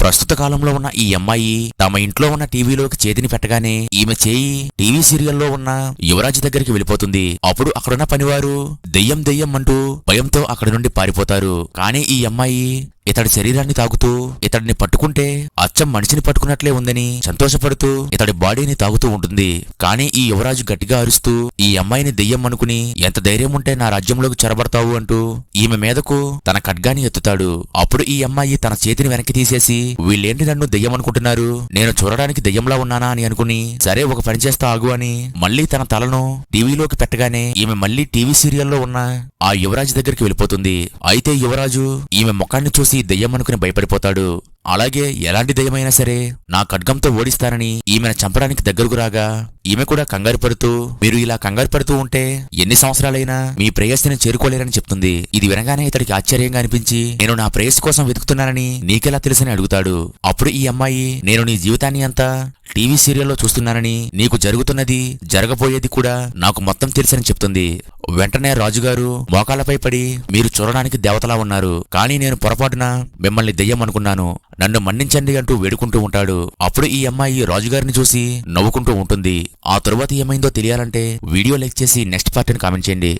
ప్రస్తుత కాలంలో ఉన్న ఈ అమ్మాయి తమ ఇంట్లో ఉన్న టీవీలోకి చేతిని పెట్టగానే ఈమె చేయి టీవీ సీరియల్లో ఉన్న యువరాజు దగ్గరికి వెళ్ళిపోతుంది. అప్పుడు అక్కడున్న పనివారు దెయ్యం దెయ్యం అంటూ భయంతో అక్కడి నుండి పారిపోతారు. కానీ ఈ అమ్మాయి ఇతడి శరీరాన్ని తాగుతూ ఇతడిని పట్టుకుంటే అచ్చం మనిషిని పట్టుకున్నట్లే ఉందని సంతోషపడుతూ ఇతడి బాడీని తాగుతూ ఉంటుంది. కానీ ఈ యువరాజు గట్టిగా అరుస్తూ ఈ అమ్మాయిని దెయ్యం అనుకుని ఎంత ధైర్యం ఉంటే నా రాజ్యంలోకి చొరబడతావు అంటూ ఈమె మీదకు తన ఖడ్గాని ఎత్తుతాడు. అప్పుడు ఈ అమ్మాయి తన చేతిని వెనక్కి తీసేసి వీళ్ళేంటి నన్ను దెయ్యం అనుకుంటున్నారు, నేను చూడడానికి దెయ్యంలా ఉన్నానా అని అనుకుని సరే ఒక పని చేస్తా ఆగు అని మళ్లీ తన తలను టీవీలోకి పెట్టగానే ఈమె మళ్లీ టీవీ సీరియల్లో ఉన్న ఆ యువరాజు దగ్గరికి వెళ్ళిపోతుంది. అయితే యువరాజు ఈమె ముఖాన్ని చూసి దెయ్యం అనుకుని భయపడిపోతాడు. అలాగే ఎలాంటి దయ్యమైనా సరే నా ఖడ్గంతో ఓడిస్తానని ఈమెను చంపడానికి దగ్గరకు రాగా ఈమె కూడా కంగారు పడుతూ మీరు ఇలా కంగారు పడుతూ ఉంటే ఎన్ని సంవత్సరాలైనా మీ ప్రేయస్సుని చేరుకోలేరని చెప్తుంది. ఇది వినగానే ఇతడికి ఆశ్చర్యంగా అనిపించి నేను నా ప్రేయస్ కోసం వెతుకుతున్నానని నీకెలా తెలుసని అడుగుతాడు. అప్పుడు ఈ అమ్మాయి నేను నీ జీవితాన్ని అంతా టీవీ సీరియల్లో చూస్తున్నానని నీకు జరుగుతున్నది జరగబోయేది కూడా నాకు మొత్తం తెలుసని చెప్తుంది. వెంటనే రాజుగారు మోకాళ్లపై పడి మీరు చూడడానికి దేవతలా ఉన్నారు, కానీ నేను పొరపాటున మిమ్మల్ని దెయ్యం అనుకున్నాను, నన్ను మన్నించండి అంటూ వేడుకుంటూ ఉంటాడు. అప్పుడు ఈ అమ్మాయి రాజుగారిని చూసి నవ్వుకుంటూ ఉంటుంది. ఆ తరువాత ఏమైందో తెలియాలంటే వీడియో లైక్ చేసి నెక్స్ట్ పార్ట్ ని కామెంట్ చేయండి.